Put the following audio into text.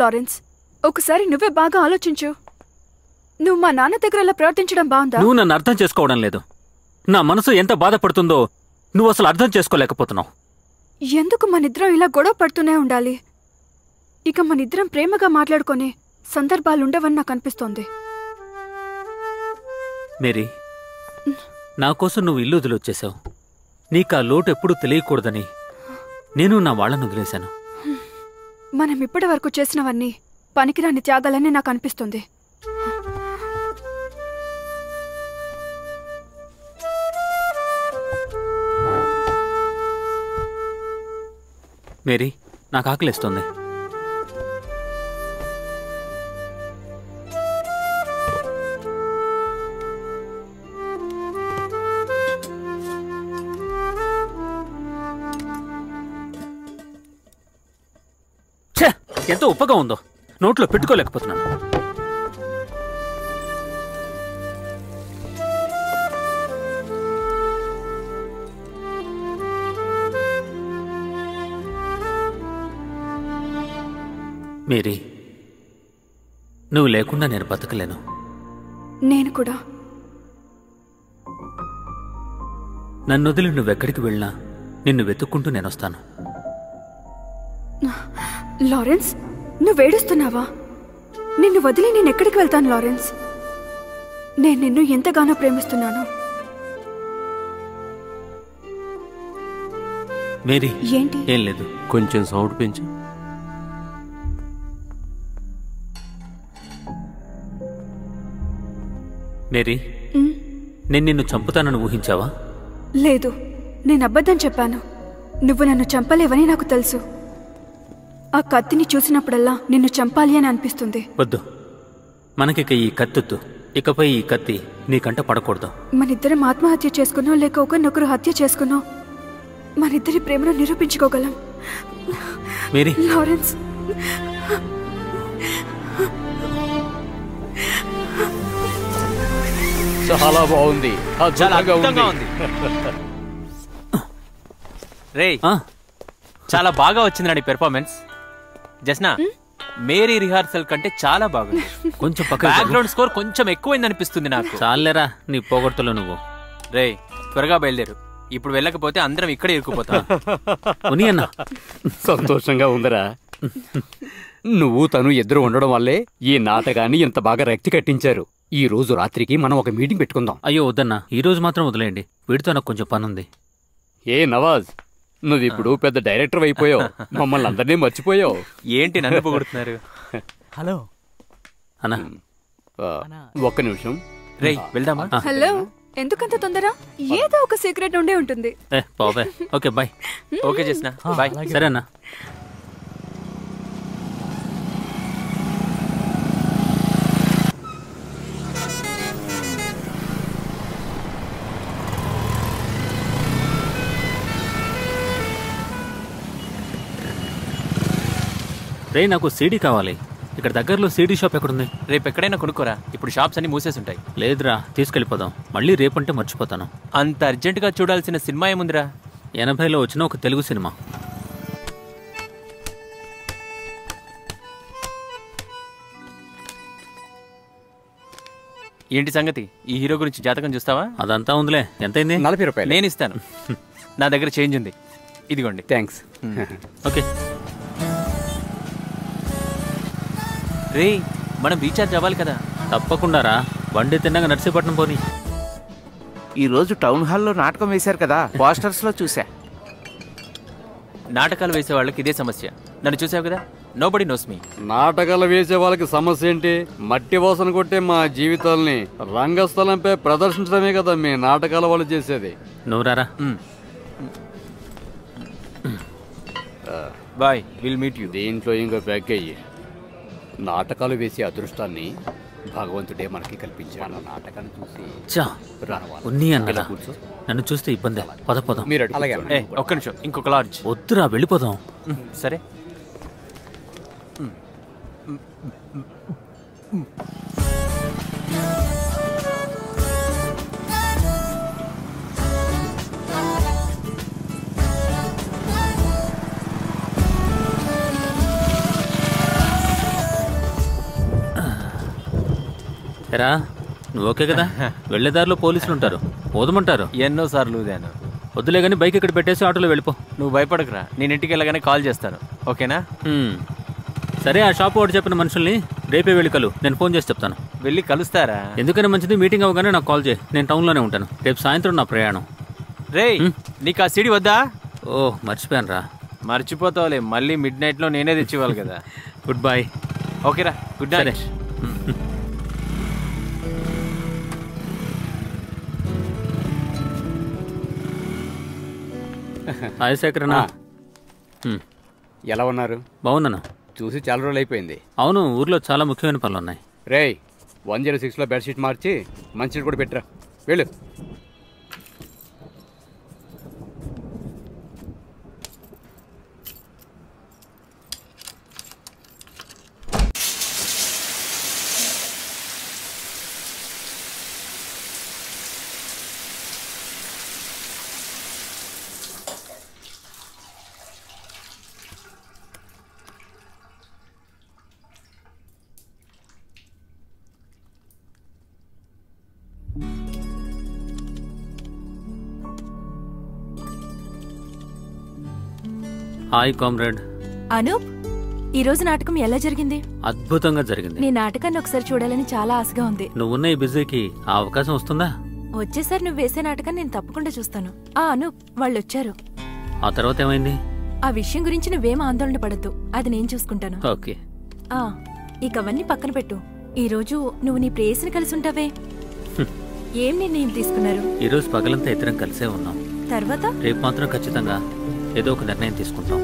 Lawrence, ఒకసారి నువ్వే బాగా ఆలోచించు. నువ్వు మా నాన్న దగ్గర అలా ప్రవర్తించడం బాగుందా? నువ్వు నన్ను అర్థం చేసుకోవడం లేదు. నా మనసు ఎంత బాధపడుతుందో నువ్వు అసలు అర్థం చేసుకోలేకపోతున్నావు. ఎందుకు మనిద్దరం ఇలా గొడవ పడుతూనే ఉండాలి? ఇక మనిద్దరం ప్రేమగా మాట్లాడుకునే సందర్భాలుండవని నాకు అనిపిస్తోంది. మేరీ, నా కోసం నువ్వు ఇల్లు వదిలొచ్చేశావు. నీకా లోటు ఎప్పుడూ తెలియకూడదని నేను నా వాళ్ళను వదిలేశాను. మనం ఇప్పటి వరకు చేసినవన్నీ పనికిరాని త్యాగాలని నాకు అనిపిస్తుంది. మేరీ, నాకు ఆకలిస్తుంది. ఎంత ఉప్పగా ఉందో, నోట్లో పెట్టుకోలేకపోతున్నాను. మేరీ, నువ్వు లేకుండా నేను బతకలేను. నేను కూడా. నన్ను వదిలి నువ్వెక్కడికి వెళ్ళినా నిన్ను వెతుక్కుంటూ నేనొస్తాను. లారెన్స్, నువ్వేడుస్తున్నావా? నిన్ను వదిలి నేనెక్కడికి వెళ్తాను లారెన్స్? నేను నిన్ను ఎంతగానో ప్రేమిస్తున్నాను. మేరీ, ఏంటి? ఏం లేదు. కొంచెం సౌండ్ పెంచు. మేరీ, నేను నిన్ను చంపుతానని ఊహించావా? లేదు, నేను అబద్ధం చెప్పాను. నువ్వు నన్ను చంపలేవని నాకు తెలుసు. ఆ కత్తిని చూసినప్పుడల్లా నిన్ను చంపాలి అని అనిపిస్తుంది. వద్దు, మనకిక ఈ కత్తొద్దు. ఇకపై ఈ కత్తి నీకంట పడకూడదు. మనిద్దరం ఆత్మహత్య చేసుకున్నో లేక ఒకరినొకరు హత్య చేసుకున్నో మనిద్దరి ప్రేమను నిరూపించుకోగలం. మేరీ, లారెన్స్, చాలా బాగుంది. రే, చాలా బాగా వచ్చింది నీ పెర్ఫార్మెన్స్. జస్నా, మేరీ రిహార్సల్ కంటే చాలా బాగుంది. కొంచెం బ్యాక్గ్రౌండ్ స్కోర్ కొంచెం ఎక్కువైంది అనిపిస్తుంది నాకు. చాలేరా నీ పోగొడతలో నువ్వు. రే, త్వరగా బయలుదేరు. ఇప్పుడు వెళ్ళకపోతే అందరం ఇక్కడే ఇరుక్కుపోతాం. సంతోషంగా ఉందరా. నువ్వు తను ఇద్దరు ఉండడం వల్లే ఈ నాటకాన్ని ఇంత బాగా రక్తి కట్టించారు. ఈ రోజు రాత్రికి మనం ఒక మీటింగ్ పెట్టుకుందాం. అయ్యో వద్దన్నా, ఈ రోజు మాత్రం వదిలేయండి. వీడితో నాకు కొంచెం పనుంది. ఏ నవాజ్, నువ్విప్పుడు పెద్ద డైరెక్టర్ అయిపోయావు. మమ్మల్ని అందరినీ మర్చిపోయావు. ఏంటి నన్ను పొగుడుతున్నారు? హలో అన్నా, ఒక్క నిమిషం. రే, వెళ్దామా? హలో, ఎందుకంత తొందర? ఏదో ఒక సీక్రెట్ ఉండే ఉంటుంది. Okay bye. ఓకే జస్నా, బాయ్. సరేనా? రే, నాకు సీడీ కావాలి. ఇక్కడ దగ్గరలో సీడీ షాప్ ఎక్కడుంది? రేపు ఎక్కడైనా కొనుక్కోరా. ఇప్పుడు షాప్స్ అన్ని మూసేసి ఉంటాయి. లేదురా, తీసుకెళ్ళిపోదాం. మళ్ళీ రేపంటే మర్చిపోతాను. అంత అర్జెంటుగా చూడాల్సిన సినిమా ఏముందిరా? 80లో వచ్చిన ఒక తెలుగు సినిమా. ఏంటి సంగతి? ఈ హీరో గురించి జాతకం చూస్తావా? అదంతా ఉందిలే. ఎంతైంది? 40 రూపాయలు. నేను ఇస్తాను. నా దగ్గర చేంజ్ ఉంది. ఇదిగోండి. థ్యాంక్స్. ఓకే. రే, మనం రీఛార్జ్ అవ్వాలి కదా. తప్పకుండా రా. బండి తిన్నగా నర్సీపట్నం పోనీ. ఈరోజు టౌన్ హాల్లో నాటకం వేశారు కదా, పోస్టర్స్ లో చూసా. నాటకాలు వేసే వాళ్ళకి ఇదే సమస్య. నన్ను చూసావు కదా, నోబడీ నోస్ మీ. నాటకాలు వేసే వాళ్ళకి సమస్య ఏంటి? మట్టి వాసన కొట్టే మా జీవితాల్ని రంగస్థలంపై ప్రదర్శించడమే కదా మీ నాటకాల వాళ్ళు చేసేది. నువ్వు రారా. Bye, will meet you. దీంట్లో ఇంకా బ్యాక్ అయ్యి నాటకాలు వేసే అదృష్టాన్ని భగవంతుడే మనకి కల్పించాడు. నాటకాన్ని చూసి నన్ను చూస్తే ఇబ్బంది. పదపోదాం. మీరు ఒక్క నిమిషం, ఇంకొక లాడ్జ్. వద్దురా, వెళ్ళిపోదాం. సరే. ఎరా నువ్వు ఓకే కదా? వెళ్లేదారిలో పోలీసులు ఉంటారు, పోదమంటారు. ఎన్నోసార్లు ఊదాను. వద్దులే కానీ బైక్ ఇక్కడ పెట్టేసి ఆటోలో వెళ్ళిపో. నువ్వు భయపడకురా, నేను ఇంటికి వెళ్ళగానే కాల్ చేస్తాను, ఓకేనా? సరే, ఆ షాప్ వాడు చెప్పిన మనుషుల్ని రేపే వెళ్ళి కలు, నేను ఫోన్ చేసి చెప్తాను. వెళ్ళి కలుస్తారా? ఎందుకని మంచిది, మీటింగ్ అవగానే నాకు కాల్ చేయి, నేను టౌన్లోనే ఉంటాను. రేపు సాయంత్రం నా ప్రయాణం. రేయ్, నీకు ఆ సిడి వద్దా? ఓ మర్చిపోయాను రా. మర్చిపోతావులే, మళ్ళీ మిడ్ నైట్లో నేనే తెచ్చివ్వాలి కదా. Good bye. ఓకేరా, గుడ్ నైట్. హాయ్ శేఖరనా. ఎలా ఉన్నారు? బాగున్నాను. చూసి చాలా రోజులు అయిపోయింది. అవును, ఊర్లో చాలా ముఖ్యమైన పనులు ఉన్నాయి. రేయ్, 106లో బెడ్షీట్ మార్చి మంచిని కూడా పెట్టరా, వెళ్ళు. Hi comrade. అనూప్, ఈ రోజు నాటకం ఎలా జరిగింది? అద్భుతంగా జరిగింది. నీ నాటకాన్ని ఒకసారి చూడాలని చాలా ఆశగా ఉంది. నువ్వున్న ఈ బిజీకి ఆ అవకాశం వస్తుందా? వచ్చేసారి నువ్వు వేసే నాటకాన్ని నేను తప్పకుండా చూస్తాను. అనూప్, వాళ్ళు వచ్చారు. ఆ తర్వాత ఏమైంది? ఆ విషయం గురించి నువ్వేం ఆందోళన పడద్దు, అది నేను చూసుకుంటాను. ఓకే. ఇక అవన్నీ పక్కన పెట్టు. ఈ రోజు నువ్వు నీ ప్రేయసిని కలిసి ఉంటావే, ఏం నిర్ణయం తీసుకున్నారు? ఈ రోజు పగలంతా ఇద్దరం కలిసే ఉన్నాం. తర్వాత రేపు మాత్రం ఖచ్చితంగా ఏదో ఒక నిర్ణయం తీసుకుంటాం.